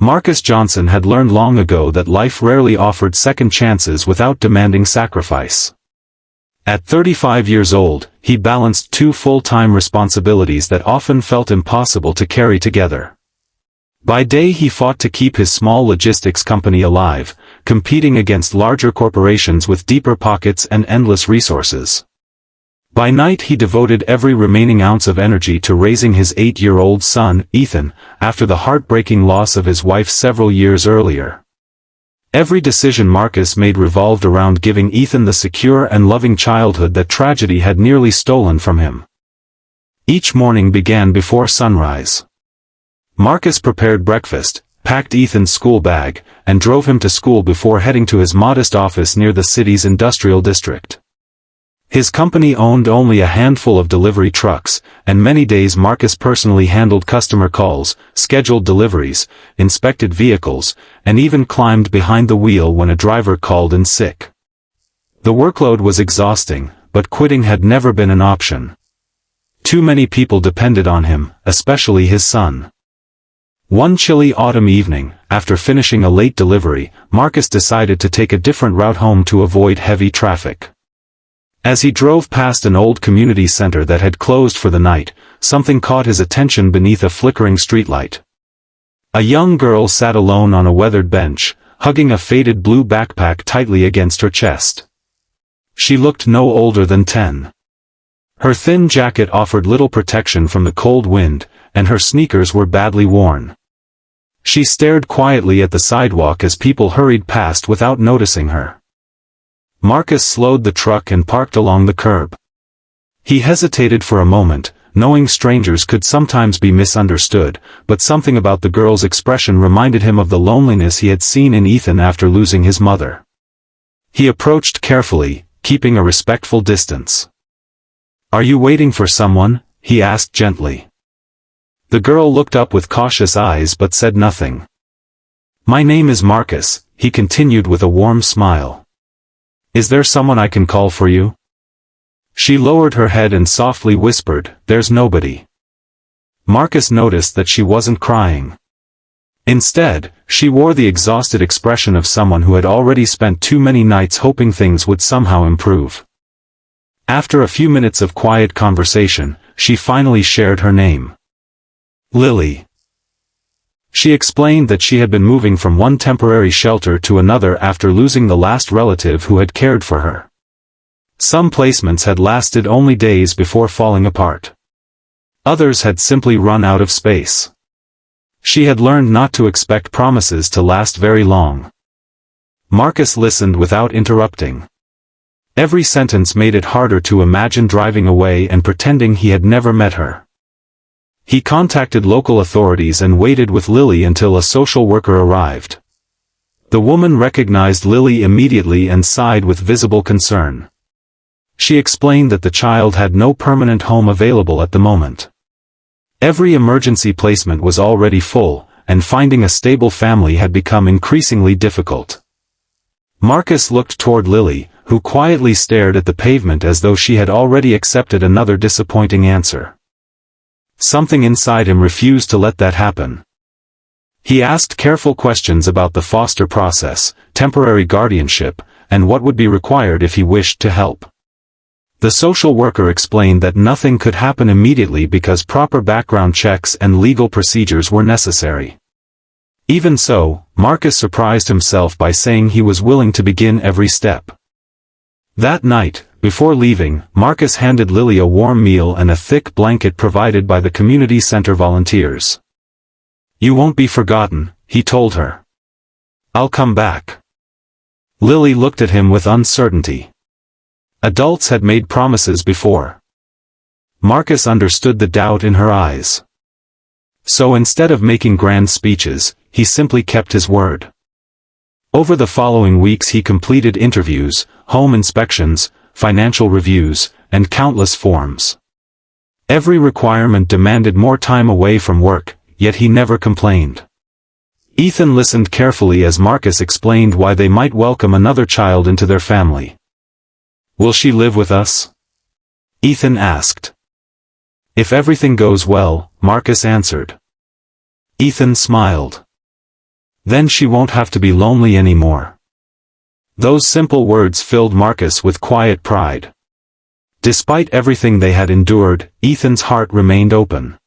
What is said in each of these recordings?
Marcus Johnson had learned long ago that life rarely offered second chances without demanding sacrifice. At 35 years old, he balanced two full-time responsibilities that often felt impossible to carry together. By day he fought to keep his small logistics company alive, competing against larger corporations with deeper pockets and endless resources. By night he devoted every remaining ounce of energy to raising his 8-year-old son, Ethan, after the heartbreaking loss of his wife several years earlier. Every decision Marcus made revolved around giving Ethan the secure and loving childhood that tragedy had nearly stolen from him. Each morning began before sunrise. Marcus prepared breakfast, packed Ethan's school bag, and drove him to school before heading to his modest office near the city's industrial district. His company owned only a handful of delivery trucks, and many days Marcus personally handled customer calls, scheduled deliveries, inspected vehicles, and even climbed behind the wheel when a driver called in sick. The workload was exhausting, but quitting had never been an option. Too many people depended on him, especially his son. One chilly autumn evening, after finishing a late delivery, Marcus decided to take a different route home to avoid heavy traffic. As he drove past an old community center that had closed for the night, something caught his attention beneath a flickering streetlight. A young girl sat alone on a weathered bench, hugging a faded blue backpack tightly against her chest. She looked no older than 10. Her thin jacket offered little protection from the cold wind, and her sneakers were badly worn. She stared quietly at the sidewalk as people hurried past without noticing her. Marcus slowed the truck and parked along the curb. He hesitated for a moment, knowing strangers could sometimes be misunderstood, but something about the girl's expression reminded him of the loneliness he had seen in Ethan after losing his mother. He approached carefully, keeping a respectful distance. "Are you waiting for someone?" he asked gently. The girl looked up with cautious eyes but said nothing. "My name is Marcus," he continued with a warm smile. "Is there someone I can call for you?" She lowered her head and softly whispered, "There's nobody." Marcus noticed that she wasn't crying. Instead, she wore the exhausted expression of someone who had already spent too many nights hoping things would somehow improve. After a few minutes of quiet conversation, she finally shared her name. Lily. She explained that she had been moving from one temporary shelter to another after losing the last relative who had cared for her. Some placements had lasted only days before falling apart. Others had simply run out of space. She had learned not to expect promises to last very long. Marcus listened without interrupting. Every sentence made it harder to imagine driving away and pretending he had never met her. He contacted local authorities and waited with Lily until a social worker arrived. The woman recognized Lily immediately and sighed with visible concern. She explained that the child had no permanent home available at the moment. Every emergency placement was already full, and finding a stable family had become increasingly difficult. Marcus looked toward Lily, who quietly stared at the pavement as though she had already accepted another disappointing answer. Something inside him refused to let that happen. He asked careful questions about the foster process, temporary guardianship, and what would be required if he wished to help. The social worker explained that nothing could happen immediately because proper background checks and legal procedures were necessary. Even so, Marcus surprised himself by saying he was willing to begin every step. That night, before leaving, Marcus handed Lily a warm meal and a thick blanket provided by the community center volunteers. "You won't be forgotten," he told her. "I'll come back." Lily looked at him with uncertainty. Adults had made promises before. Marcus understood the doubt in her eyes. So instead of making grand speeches, he simply kept his word. Over the following weeks he completed interviews, home inspections, financial reviews, and countless forms. Every requirement demanded more time away from work, yet he never complained. Ethan listened carefully as Marcus explained why they might welcome another child into their family. "Will she live with us?" Ethan asked. "If everything goes well," Marcus answered. Ethan smiled. Then she won't have to be lonely anymore. Those simple words filled Marcus with quiet pride. Despite everything they had endured, Ethan's heart remained open.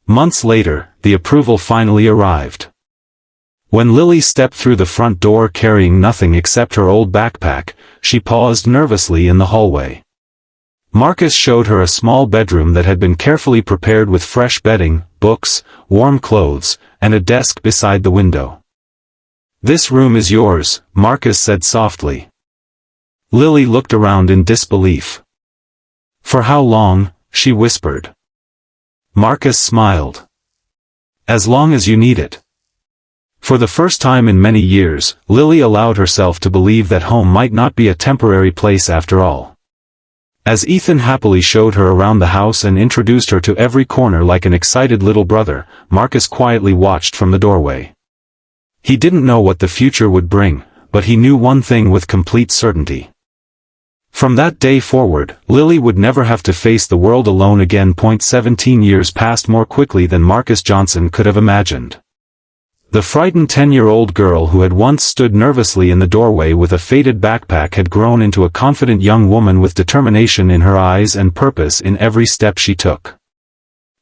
Months later, the approval finally arrived. When Lily stepped through the front door carrying nothing except her old backpack, she paused nervously in the hallway. Marcus showed her a small bedroom that had been carefully prepared with fresh bedding, books, warm clothes, and a desk beside the window. "This room is yours," Marcus said softly. Lily looked around in disbelief. "For how long?" she whispered. Marcus smiled. "As long as you need it." For the first time in many years, Lily allowed herself to believe that home might not be a temporary place after all. As Ethan happily showed her around the house and introduced her to every corner like an excited little brother, Marcus quietly watched from the doorway. He didn't know what the future would bring, but he knew one thing with complete certainty. From that day forward, Lily would never have to face the world alone again. 17 years passed more quickly than Marcus Johnson could have imagined. The frightened 10-year-old girl who had once stood nervously in the doorway with a faded backpack had grown into a confident young woman with determination in her eyes and purpose in every step she took.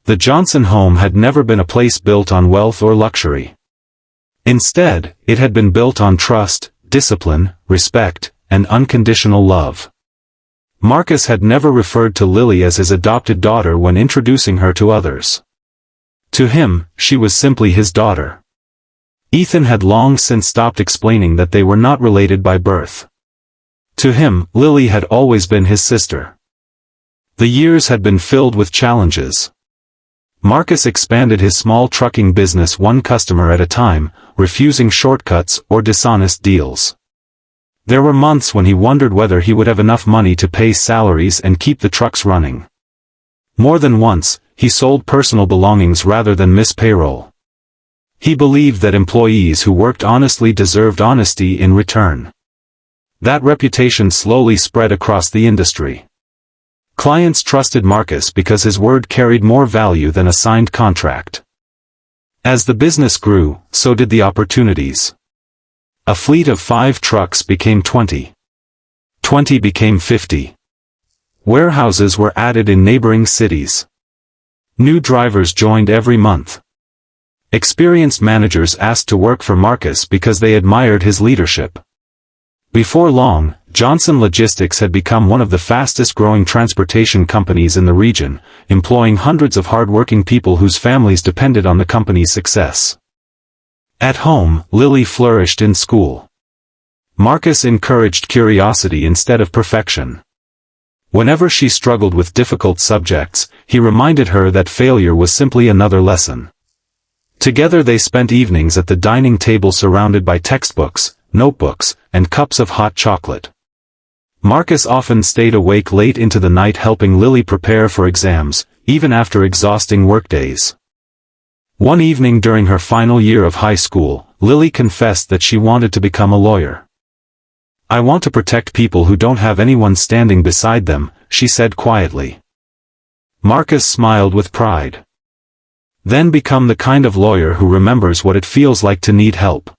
The Johnson home had never been a place built on wealth or luxury. Instead, it had been built on trust, discipline, respect, and unconditional love. Marcus had never referred to Lily as his adopted daughter when introducing her to others. To him, she was simply his daughter. Ethan had long since stopped explaining that they were not related by birth. To him, Lily had always been his sister. The years had been filled with challenges. Marcus expanded his small trucking business one customer at a time, refusing shortcuts or dishonest deals. There were months when he wondered whether he would have enough money to pay salaries and keep the trucks running. More than once, he sold personal belongings rather than miss payroll. He believed that employees who worked honestly deserved honesty in return. That reputation slowly spread across the industry. Clients trusted Marcus because his word carried more value than a signed contract. As the business grew, so did the opportunities. A fleet of 5 trucks became 20. 20 became 50. Warehouses were added in neighboring cities. New drivers joined every month. Experienced managers asked to work for Marcus because they admired his leadership. Before long, Johnson Logistics had become one of the fastest-growing transportation companies in the region, employing hundreds of hard-working people whose families depended on the company's success. At home, Lily flourished in school. Marcus encouraged curiosity instead of perfection. Whenever she struggled with difficult subjects, he reminded her that failure was simply another lesson. Together they spent evenings at the dining table surrounded by textbooks, notebooks, and cups of hot chocolate. Marcus often stayed awake late into the night helping Lily prepare for exams, even after exhausting workdays. One evening during her final year of high school, Lily confessed that she wanted to become a lawyer. "I want to protect people who don't have anyone standing beside them," she said quietly. Marcus smiled with pride. "Then become the kind of lawyer who remembers what it feels like to need help."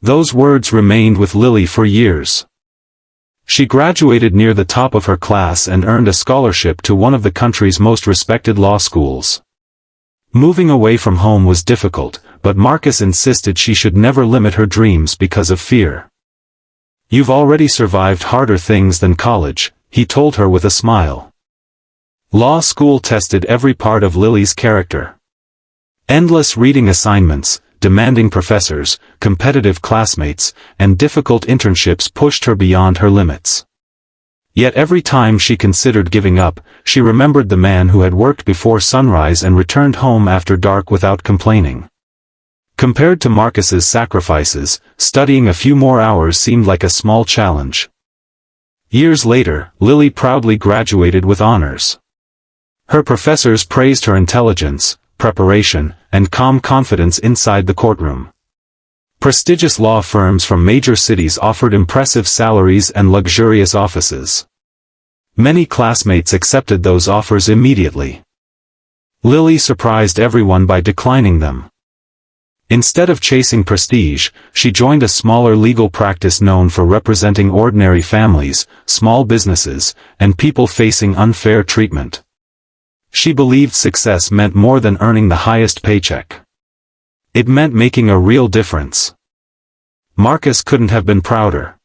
Those words remained with Lily for years. She graduated near the top of her class and earned a scholarship to one of the country's most respected law schools. Moving away from home was difficult, but Marcus insisted she should never limit her dreams because of fear. "You've already survived harder things than college," he told her with a smile. Law school tested every part of Lily's character. Endless reading assignments, demanding professors, competitive classmates, and difficult internships pushed her beyond her limits. Yet every time she considered giving up, she remembered the man who had worked before sunrise and returned home after dark without complaining. Compared to Marcus's sacrifices, studying a few more hours seemed like a small challenge. Years later, Lily proudly graduated with honors. Her professors praised her intelligence, preparation, and calm confidence inside the courtroom. Prestigious law firms from major cities offered impressive salaries and luxurious offices. Many classmates accepted those offers immediately. Lily surprised everyone by declining them. Instead of chasing prestige, she joined a smaller legal practice known for representing ordinary families, small businesses, and people facing unfair treatment. She believed success meant more than earning the highest paycheck. It meant making a real difference. Marcus couldn't have been prouder.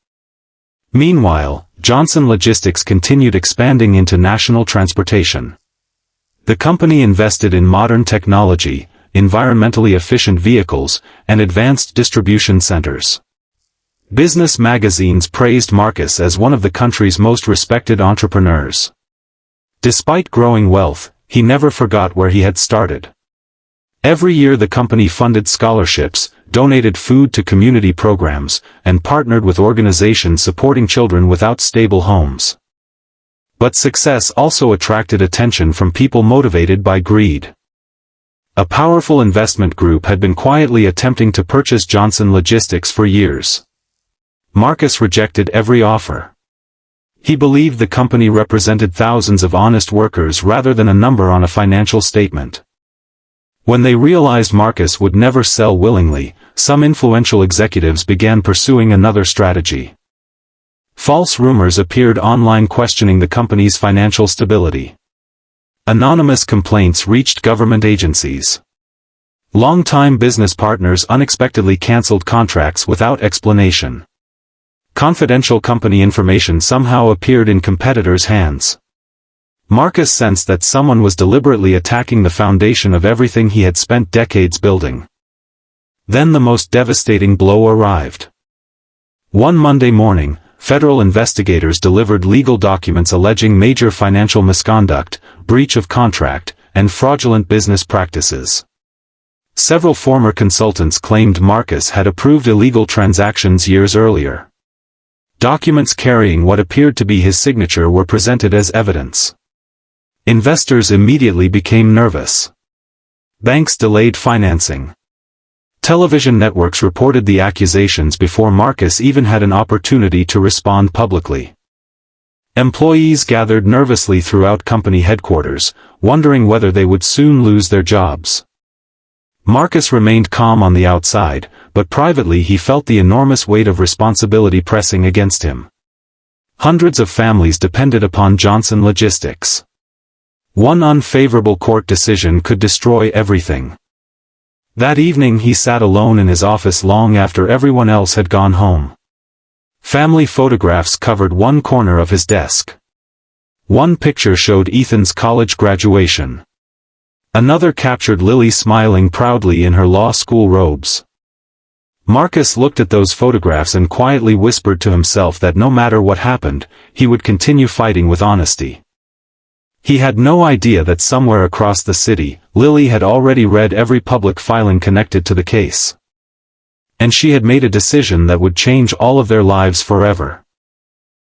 Meanwhile, Johnson Logistics continued expanding into national transportation. The company invested in modern technology, environmentally efficient vehicles, and advanced distribution centers. Business magazines praised Marcus as one of the country's most respected entrepreneurs. Despite growing wealth, he never forgot where he had started. Every year the company funded scholarships, donated food to community programs, and partnered with organizations supporting children without stable homes. But success also attracted attention from people motivated by greed. A powerful investment group had been quietly attempting to purchase Johnson Logistics for years. Marcus rejected every offer. He believed the company represented thousands of honest workers rather than a number on a financial statement. When they realized Marcus would never sell willingly, some influential executives began pursuing another strategy. False rumors appeared online questioning the company's financial stability. Anonymous complaints reached government agencies. Longtime business partners unexpectedly canceled contracts without explanation. Confidential company information somehow appeared in competitors' hands. Marcus sensed that someone was deliberately attacking the foundation of everything he had spent decades building. Then the most devastating blow arrived. One Monday morning, federal investigators delivered legal documents alleging major financial misconduct, breach of contract, and fraudulent business practices. Several former consultants claimed Marcus had approved illegal transactions years earlier. Documents carrying what appeared to be his signature were presented as evidence. Investors immediately became nervous. Banks delayed financing. Television networks reported the accusations before Marcus even had an opportunity to respond publicly. Employees gathered nervously throughout company headquarters, wondering whether they would soon lose their jobs. Marcus remained calm on the outside, but privately he felt the enormous weight of responsibility pressing against him. Hundreds of families depended upon Johnson Logistics. One unfavorable court decision could destroy everything. That evening he sat alone in his office long after everyone else had gone home. Family photographs covered one corner of his desk. One picture showed Ethan's college graduation. Another captured Lily smiling proudly in her law school robes. Marcus looked at those photographs and quietly whispered to himself that no matter what happened, he would continue fighting with honesty. He had no idea that somewhere across the city, Lily had already read every public filing connected to the case. And she had made a decision that would change all of their lives forever.